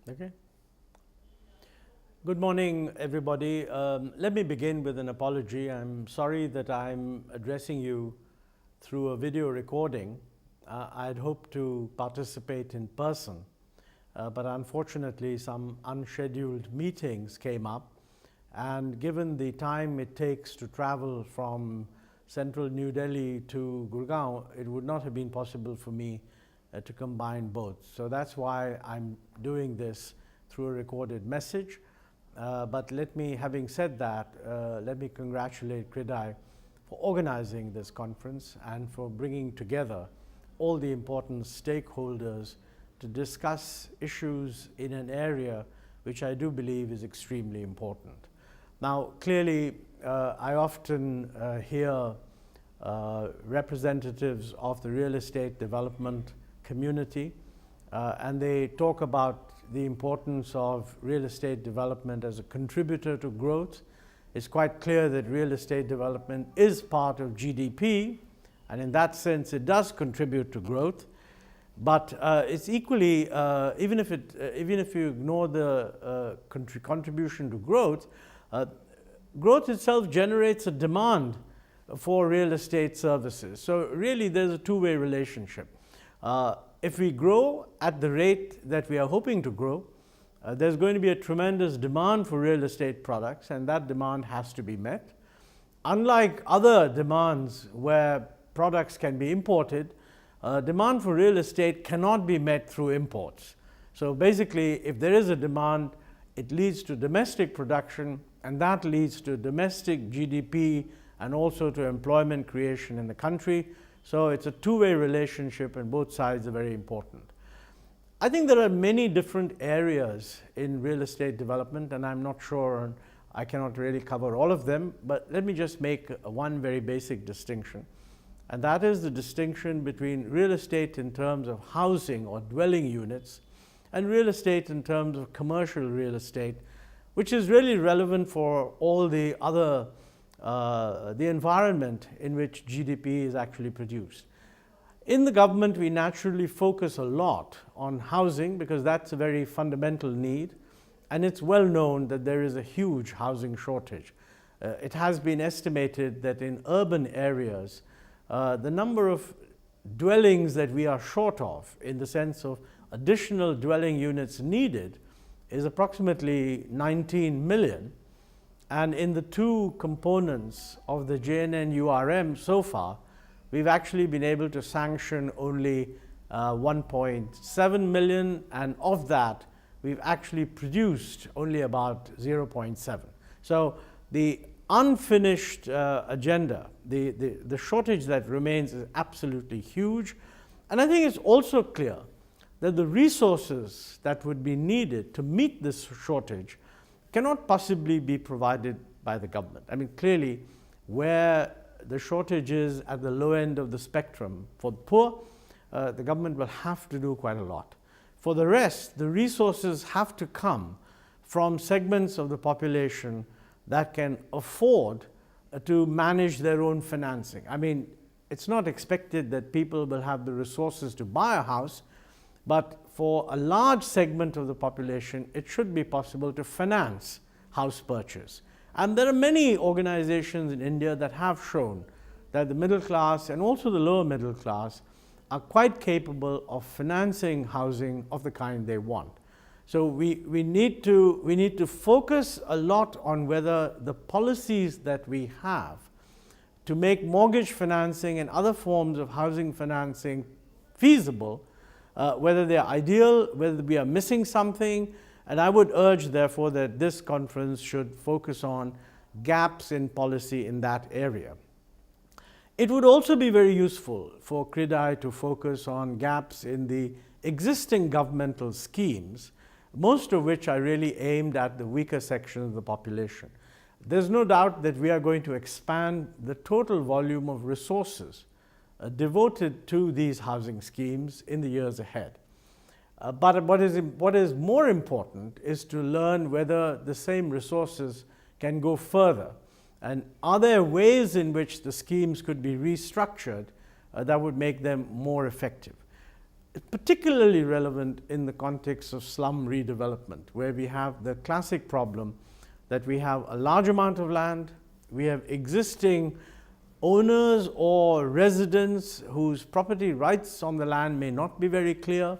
Okay. Good morning, everybody. Let me begin with an apology. I'm sorry that I'm addressing you through a video recording. I'd hoped to participate in person, but unfortunately some unscheduled meetings came up, and given the time it takes to travel from central New Delhi to Gurgaon, it would not have been possible for me to combine both. So that's why I'm doing this through a recorded message. But having said that, let me congratulate CREDAI for organizing this conference and for bringing together all the important stakeholders to discuss issues in an area which I do believe is extremely important. Now, clearly, I often hear representatives of the real estate development community, and they talk about the importance of real estate development as a contributor to growth. It's quite clear that real estate development is part of GDP, and in that sense it does contribute to growth. But it's equally, even if you ignore the contribution to growth, growth itself generates a demand for real estate services. So really there's a two-way relationship. If we grow at the rate that we are hoping to grow, there's going to be a tremendous demand for real estate products, and that demand has to be met. Unlike other demands where products can be imported, demand for real estate cannot be met through imports. So basically, if there is a demand, it leads to domestic production, and that leads to domestic GDP and also to employment creation in the country. So it's a two-way relationship, and both sides are very important. I think there are many different areas in real estate development, and I'm not sure, I cannot really cover all of them, but let me just make one very basic distinction. And that is the distinction between real estate in terms of housing or dwelling units and real estate in terms of commercial real estate, which is really relevant for all the other the environment in which GDP is actually produced. In the government, we naturally focus a lot on housing because that's a very fundamental need, and it's well known that there is a huge housing shortage. It has been estimated that in urban areas, the number of dwellings that we are short of, in the sense of additional dwelling units needed, is approximately 19 million. And in the two components of the JNNURM so far, we've actually been able to sanction only 1.7 million, and of that, we've actually produced only about 0.7. So the unfinished agenda, the shortage that remains is absolutely huge. And I think it's also clear that the resources that would be needed to meet this shortage cannot possibly be provided by the government. I mean, clearly, where the shortage is at the low end of the spectrum for the poor, the government will have to do quite a lot. For the rest, the resources have to come from segments of the population that can afford to manage their own financing. I mean, it's not expected that people will have the resources to buy a house, but for a large segment of the population, it should be possible to finance house purchase. And there are many organizations in India that have shown that the middle class and also the lower middle class are quite capable of financing housing of the kind they want. So we need to focus a lot on whether the policies that we have to make mortgage financing and other forms of housing financing feasible, whether they are ideal, whether we are missing something. And I would urge, therefore, that this conference should focus on gaps in policy in that area. It would also be very useful for CREDAI to focus on gaps in the existing governmental schemes, most of which are really aimed at the weaker section of the population. There's no doubt that we are going to expand the total volume of resources devoted to these housing schemes in the years ahead. But what is more important is to learn whether the same resources can go further, and are there ways in which the schemes could be restructured that would make them more effective. particularly relevant in the context of slum redevelopment, where we have the classic problem that we have a large amount of land, we have existing owners or residents whose property rights on the land may not be very clear,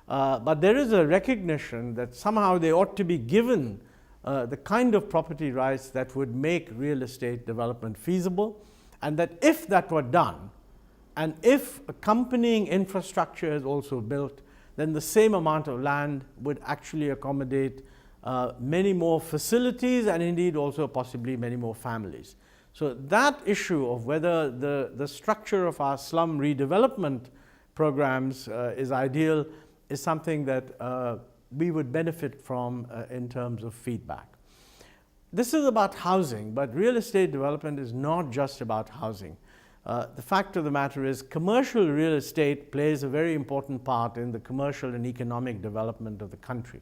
but there is a recognition that somehow they ought to be given the kind of property rights that would make real estate development feasible, and that if that were done, and if accompanying infrastructure is also built, then the same amount of land would actually accommodate many more facilities and indeed also possibly many more families. So that issue of whether the structure of our slum redevelopment programs is ideal is something that we would benefit from in terms of feedback. This is about housing, but real estate development is not just about housing. The fact of the matter is commercial real estate plays a very important part in the commercial and economic development of the country.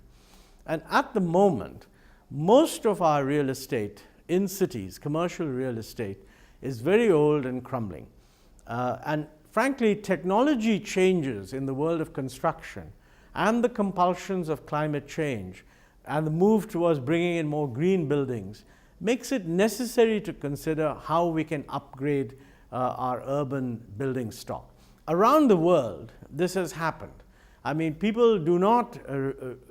And at the moment, most of our real estate in cities, commercial real estate, is very old and crumbling. And frankly, technology changes in the world of construction and the compulsions of climate change and the move towards bringing in more green buildings makes it necessary to consider how we can upgrade our urban building stock. Around the world, this has happened. I mean, people do not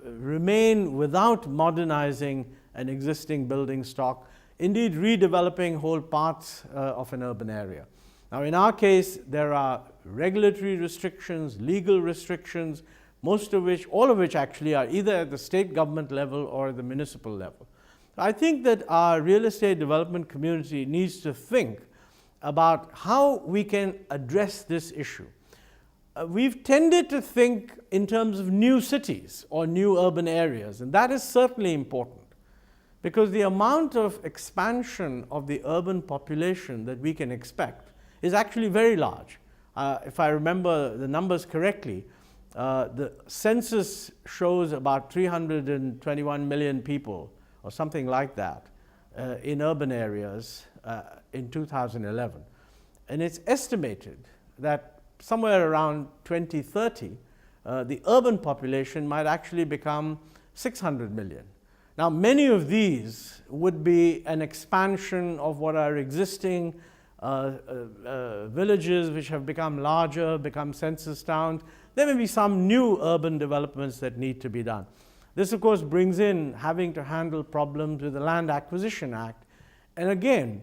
remain without modernizing an existing building stock, indeed redeveloping whole parts of an urban area. Now, in our case, there are regulatory restrictions, legal restrictions, all of which actually are either at the state government level or the municipal level. I think that our real estate development community needs to think about how we can address this issue. We've tended to think in terms of new cities or new urban areas, and that is certainly important because the amount of expansion of the urban population that we can expect is actually very large. If I remember the numbers correctly, the census shows about 321 million people or something like that in urban areas in 2011. And it's estimated that somewhere around 2030, the urban population might actually become 600 million. Now, many of these would be an expansion of what are existing villages which have become larger, become census towns. There may be some new urban developments that need to be done. This, of course, brings in having to handle problems with the Land Acquisition Act. And again,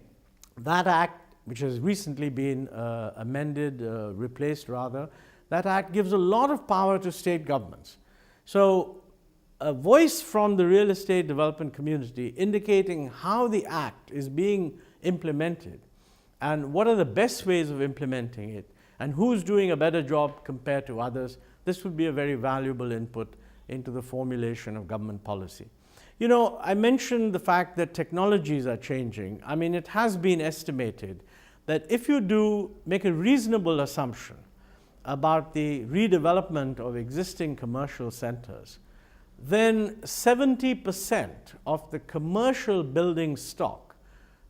that act, which has recently been amended, replaced rather, that act gives a lot of power to state governments. So a voice from the real estate development community indicating how the act is being implemented and what are the best ways of implementing it and who's doing a better job compared to others, this would be a very valuable input into the formulation of government policy. You know, I mentioned the fact that technologies are changing. I mean, it has been estimated that if you do make a reasonable assumption about the redevelopment of existing commercial centers, then 70% of the commercial building stock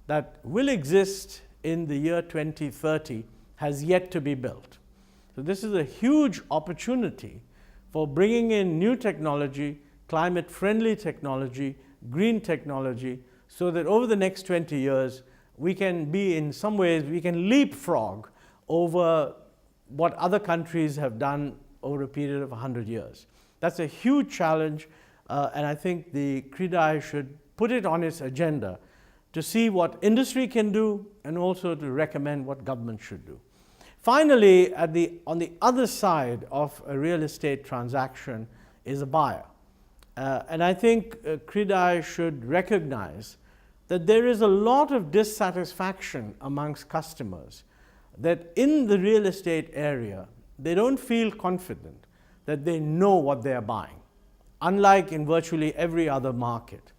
that will exist in the year 2030 has yet to be built. So this is a huge opportunity for bringing in new technology, climate-friendly technology, green technology, so that over the next 20 years, we can be, in some ways, we can leapfrog over what other countries have done over a period of 100 years. That's a huge challenge, and I think the CREDAI should put it on its agenda to see what industry can do and also to recommend what government should do. Finally, on the other side of a real estate transaction is a buyer. And I think CREDAI should recognize that there is a lot of dissatisfaction amongst customers, that in the real estate area, they don't feel confident that they know what they are buying, unlike in virtually every other market.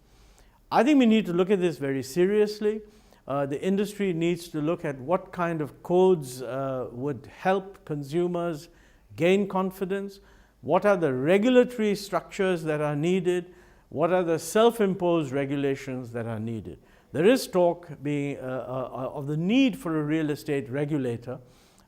I think we need to look at this very seriously. The industry needs to look at what kind of codes would help consumers gain confidence, what are the regulatory structures that are needed, what are the self-imposed regulations that are needed. There is talk of the need for a real estate regulator,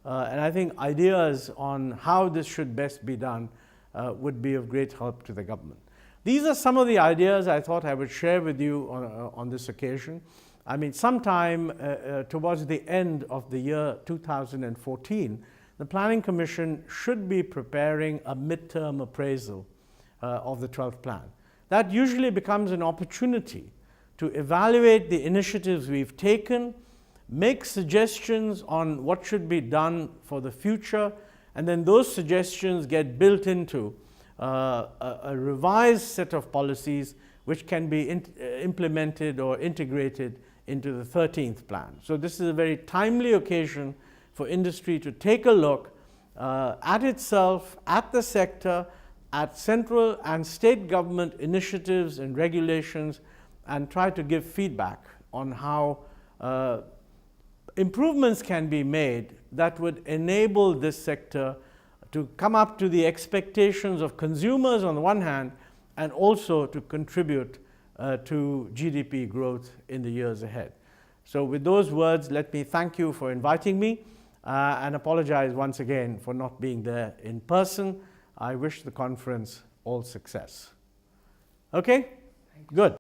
And I think ideas on how this should best be done would be of great help to the government. These are some of the ideas I thought I would share with you on this occasion. I mean, sometime towards the end of the year 2014, the Planning Commission should be preparing a midterm appraisal of the 12th plan. That usually becomes an opportunity to evaluate the initiatives we've taken, make suggestions on what should be done for the future, and then those suggestions get built into a revised set of policies which can be implemented or integrated into the 13th plan. So this is a very timely occasion for industry to take a look at itself, at the sector, at central and state government initiatives and regulations, and try to give feedback on how improvements can be made that would enable this sector to come up to the expectations of consumers on the one hand, and also to contribute to GDP growth in the years ahead. So with those words, let me thank you for inviting me and apologize once again for not being there in person. I wish the conference all success. Okay? Good.